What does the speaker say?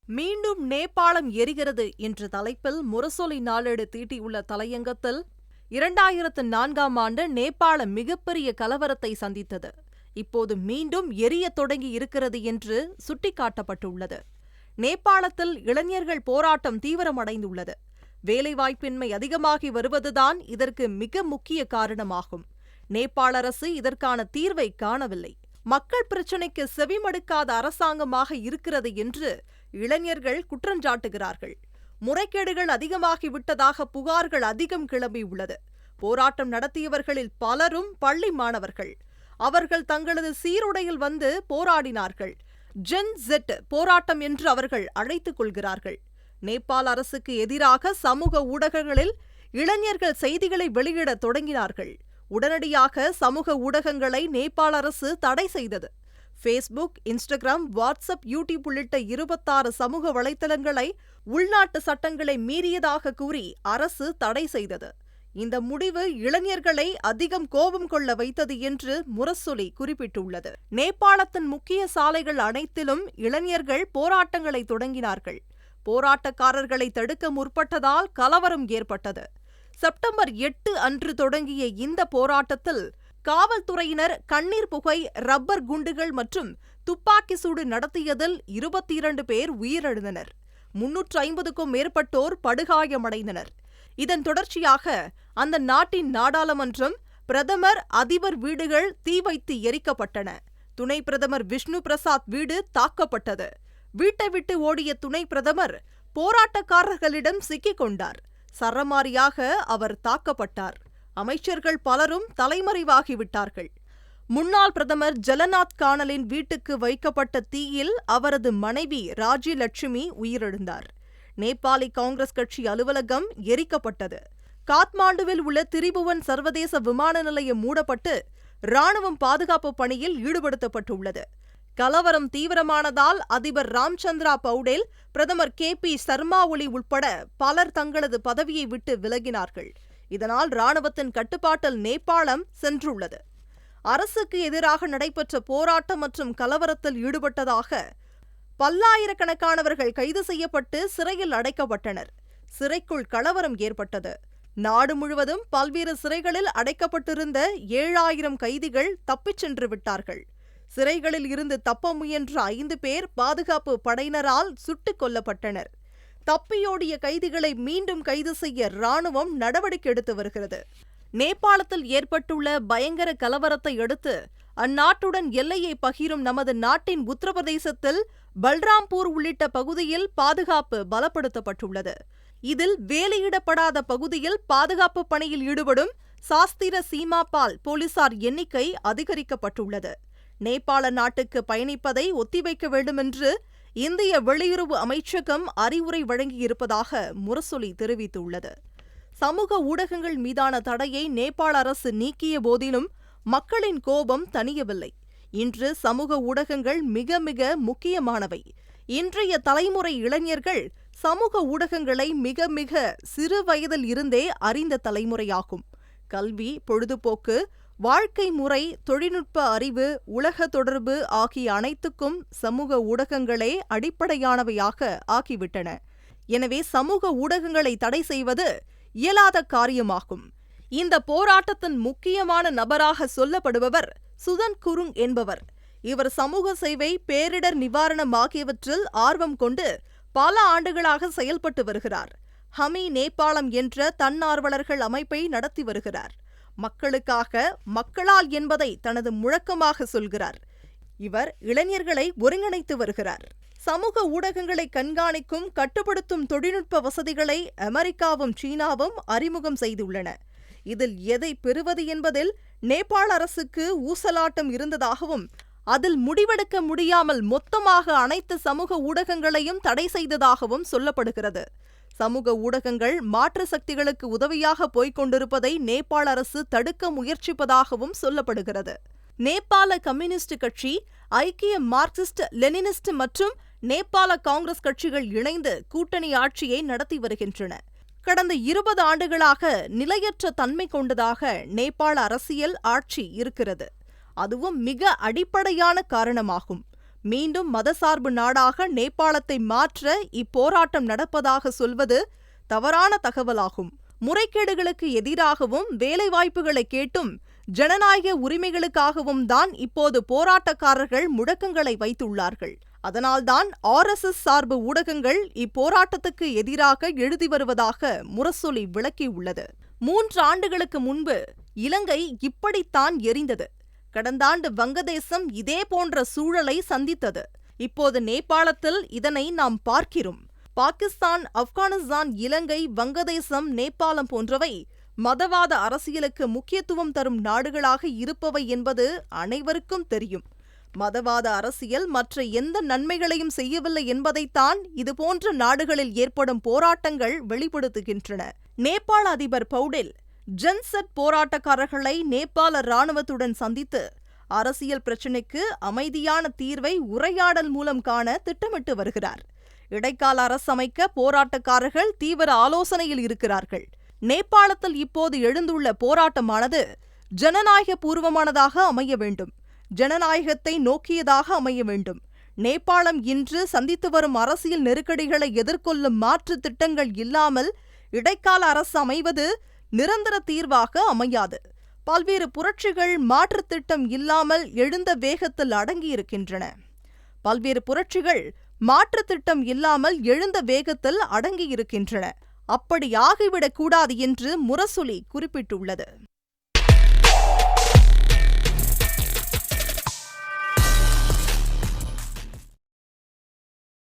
மீண்டும் நேபாளம் எரிகிறது என்ற தலைப்பில் முரசொலி நாளேடு தீட்டியுள்ள தலையங்கத்தில் 2004ஆம் ஆண்டு நேபாளம் மிகப்பெரிய கலவரத்தை சந்தித்தது. இப்போது மீண்டும் எரியத் தொடங்கி இருக்கிறது என்று சுட்டிக்காட்டப்பட்டுள்ளது. நேபாளத்தில் இளைஞர்கள் போராட்டம் தீவிரமடைந்துள்ளது. வேலைவாய்ப்பின்மை அதிகமாகி வருவதுதான் இதற்கு மிக முக்கிய காரணமாகும். நேபாள அரசு இதற்கான தீர்வை காணவில்லை. மக்கள் பிரச்சினைக்கு செவிமடுக்காத அரசாங்கமாக இருக்கிறது என்று இளைஞர்கள் குற்றஞ்சாட்டுகிறார்கள். முறைகேடுகள் அதிகமாகிவிட்டதாக புகார்கள் அதிகம் கிளம்பியுள்ளது. போராட்டம் நடத்தியவர்களில் பலரும் பள்ளி மாணவர்கள். அவர்கள் தங்களது சீருடையில் வந்து போராடினார்கள். ஜென் ஜெட் போராட்டம் என்று அவர்கள் அழைத்துக் கொள்கிறார்கள். நேபாள அரசுக்கு எதிராக சமூக ஊடகங்களில் இளைஞர்கள் செய்திகளை வெளியிடத் தொடங்கினார்கள். உடனடியாக சமூக ஊடகங்களை நேபாள அரசு தடை செய்தது. ஃபேஸ்புக், இன்ஸ்டாகிராம், வாட்ஸ்அப், யூடியூப் உள்ளிட்ட 26 சமூக வலைத்தளங்களை உள்நாட்டு சட்டங்களை மீறியதாக கூறி அரசு தடை செய்தது. இந்த முடிவு இளைஞர்களை அதிகம் கோபம் கொள்ள வைத்தது என்று முரசொலி குறிப்பிட்டுள்ளது. நேபாளத்தின் முக்கிய சாலைகள் அனைத்திலும் இளைஞர்கள் போராட்டங்களை தொடங்கினார்கள். போராட்டக்காரர்களை தடுக்க முற்பட்டதால் கலவரம் ஏற்பட்டது. செப்டம்பர் 8 அன்று தொடங்கிய இந்த போராட்டத்தில் காவல்துறையினர் கண்ணீர் புகை, ரப்பர் குண்டுகள் மற்றும் துப்பாக்கி சூடு நடத்தியதில் 22 பேர் உயிரிழந்தனர். 350க்கும் மேற்பட்டோர் படுகாயமடைந்தனர். இதன் தொடர்ச்சியாக அந்த நாட்டின் நாடாளுமன்றம், பிரதமர், அதிபர் வீடுகள் தீ வைத்து எரிக்கப்பட்டன. துணை பிரதமர் விஷ்ணு பிரசாத் வீடு தாக்கப்பட்டது. வீட்டை விட்டு ஓடிய துணை பிரதமர் போராட்டக்காரர்களிடம் சிக்கிக் கொண்டார். சரமாரியாக அவர் தாக்கப்பட்டார். அமைச்சர்கள் பலரும் தலைமறைவாகிவிட்டார்கள். முன்னாள் பிரதமர் ஜலநாத் கானலின் வீட்டுக்கு வைக்கப்பட்ட தீயில் அவரது மனைவி ராஜ்யலட்சுமி உயிரிழந்தார். நேபாளி காங்கிரஸ் கட்சி அலுவலகம் எரிக்கப்பட்டது. காத்மாண்டுவில் உள்ள திரிபுவன் சர்வதேச விமான நிலையம் மூடப்பட்டு ராணுவம் பாதுகாப்பு பணியில் ஈடுபடுத்தப்பட்டுள்ளது. கலவரம் தீவிரமானதால் அதிபர் ராம்சந்திரா பவுடேல், பிரதமர் KP சர்மா ஒலி உட்பட பலர் தங்களது பதவியை விட்டு விலகினார்கள். இதனால் ராணுவத்தின் கட்டுப்பாட்டில் நேபாளம் சென்றுள்ளது. அரசுக்கு எதிராக நடைபெற்ற போராட்டம் மற்றும் கலவரத்தில் ஈடுபட்டதாக பல்லாயிரக்கணக்கானவர்கள் கைது செய்யப்பட்டு சிறையில் அடைக்கப்பட்டனர். சிறைக்குள் கலவரம் ஏற்பட்டது. நாடு முழுவதும் பல்வேறு சிறைகளில் அடைக்கப்பட்டிருந்த 7000 கைதிகள் தப்பிச் சென்று விட்டார்கள். சிறைகளில் இருந்து தப்ப முயன்ற 5 பேர் பாதுகாப்பு படையினரால் சுட்டுக் கொல்லப்பட்டனர். தப்பியோடிய கைதிகளை மீண்டும் கைது செய்ய ராணுவம் நடவடிக்கை எடுத்து வருகிறது. நேபாளத்தில் ஏற்பட்டுள்ள பயங்கர கலவரத்தை அடுத்து அந்நாட்டுடன் எல்லையை பகிரும் நமது நாட்டின் உத்தரப்பிரதேசத்தில் பல்ராம்பூர் உள்ளிட்ட பகுதியில் பாதுகாப்பு பலப்படுத்தப்பட்டுள்ளது. இதில் வேலையிடப்படாத பகுதியில் பாதுகாப்பு பணியில் ஈடுபடும் சாஸ்திர சீமாபால் போலீசார் எண்ணிக்கை அதிகரிக்கப்பட்டுள்ளது. நேபாள நாட்டுக்கு பயணிப்பதை ஒத்திவைக்க வேண்டுமென்று இந்திய வெளியுறவு அமைச்சகம் அறிவுரை வழங்கியிருப்பதாக முரசொலி தெரிவித்துள்ளது. சமூக ஊடகங்கள் மீதான தடையை நேபாள அரசு நீக்கிய போதிலும் மக்களின் கோபம் தணியவில்லை. இன்று சமூக ஊடகங்கள் மிக மிக முக்கியமானவை. இன்றைய தலைமுறை இளைஞர்கள் சமூக ஊடகங்களை மிக மிக சிறு வயதில் இருந்தே அறிந்த தலைமுறையாகும். கல்வி, பொழுதுபோக்கு, வாழ்க்கை முறை, தொழில்நுட்ப அறிவு, உலக தொடர்பு ஆகிய அனைத்துக்கும் சமூக ஊடகங்களே அடிப்படையானவையாக ஆகிவிட்டன. எனவே சமூக ஊடகங்களை தடை செய்வது இயலாத காரியமாகும். இந்த போராட்டத்தின் முக்கியமான நபராக சொல்லப்படுபவர் சுதன் குருங் என்பவர். இவர் சமூக சேவை, பேரிடர் நிவாரணம் ஆகியவற்றில் ஆர்வம் கொண்டு பல ஆண்டுகளாக செயல்பட்டு வருகிறார். ஹமி நேபாளம் என்ற தன்னார்வலர்கள் அமைப்பை நடத்தி வருகிறார். மக்களுக்காக, மக்களால் என்பதை தனது முழக்கமாக சொல்கிறார். இவர் இளைஞர்களை ஒருங்கிணைத்து வருகிறார். சமூக ஊடகங்களை கண்காணிக்கும், கட்டுப்படுத்தும் தொழில்நுட்ப வசதிகளை அமெரிக்காவும் சீனாவும் அறிமுகம் செய்துள்ளன. இதில் எதை பெறுவது என்பதில் நேபாள அரசுக்கு ஊசலாட்டம் இருந்ததாகவும், அதில் முடிவெடுக்க முடியாமல் மொத்தமாக அனைத்து சமூக ஊடகங்களையும் தடை செய்ததாகவும் சொல்லப்படுகிறது. சமூக ஊடகங்கள் மாற்று சக்திகளுக்கு உதவியாக போய்க் கொண்டிருப்பதை நேபாள அரசு தடுக்க முயற்சிப்பதாகவும் சொல்லப்படுகிறது. நேபாள கம்யூனிஸ்ட் கட்சி, ஐக்கிய மார்க்சிஸ்ட் லெனினிஸ்ட் மற்றும் நேபாள காங்கிரஸ் கட்சிகள் இணைந்து கூட்டணி ஆட்சியை நடத்தி வருகின்றன. கடந்த 20 ஆண்டுகளாக நிலையற்ற தன்மை கொண்டதாக நேபாள அரசியல் ஆட்சி இருக்கிறது. அதுவும் மிக அடிப்படையான காரணமாகும். மீண்டும் மதசார்பு நாடாக நேபாளத்தை மாற்ற இப்போராட்டம் நடப்பதாக சொல்வது தவறான தகவலாகும். முறைகேடுகளுக்கு எதிராகவும் வேலைவாய்ப்புகளை கேட்டும் ஜனநாயக உரிமைகளுக்காகவும் தான் இப்போது போராட்டக்காரர்கள் முழக்கங்களை வைத்துள்ளார்கள். அதனால்தான் RSS சார்பு ஊடகங்கள் இப்போராட்டத்துக்கு எதிராக எழுதி வருவதாக முரசொலி விளக்கியுள்ளது. 3 ஆண்டுகளுக்கு முன்பு இலங்கை இப்படித்தான் எரிந்தது. கடந்த ஆண்டு வங்கதேசம் இதே போன்ற சூழலை சந்தித்தது. இப்போது நேபாளத்தில் இதனை நாம் பார்க்கிறோம். பாகிஸ்தான், ஆப்கானிஸ்தான், இலங்கை, வங்கதேசம், நேபாளம் போன்றவை மதவாத அரசியலுக்கு முக்கியத்துவம் தரும் நாடுகளாக இருப்பவை என்பது அனைவருக்கும் தெரியும். மதவாத அரசியல் மற்ற எந்த நன்மைகளையும் செய்யவில்லை என்பதைத்தான் இதுபோன்ற நாடுகளில் ஏற்படும் போராட்டங்கள் வெளிப்படுத்துகின்றன. நேபாள அதிபர் பௌடேல் ஜன்செட் போராட்டக்காரர்களை நேபாள இராணுவத்துடன் சந்தித்து அரசியல் பிரச்சினைக்கு அமைதியான தீர்வை உரையாடல் மூலம் காண திட்டமிட்டு வருகிறார். இடைக்கால அரசு அமைக்க போராட்டக்காரர்கள் தீவிர ஆலோசனையில் இருக்கிறார்கள். நேபாளத்தில் இப்போது எழுந்துள்ள போராட்டமானது ஜனநாயக பூர்வமானதாக அமைய வேண்டும், ஜனநாயகத்தை நோக்கியதாக அமைய வேண்டும். நேபாளம் இன்று சந்தித்து வரும் அரசியல் நெருக்கடிகளை எதிர்கொள்ளும் மாற்று திட்டங்கள் இல்லாமல் இடைக்கால அரசு அமைவது நிரந்தர தீர்வாக அமையாது. பல்வேறு புரட்சிகள் மாற்றுத் திட்டம் இல்லாமல் எழுந்த வேகத்தில் அடங்கியிருக்கின்றன. அப்படி ஆகிவிடக் கூடாது என்று முரசொலி குறிப்பிட்டுள்ளது.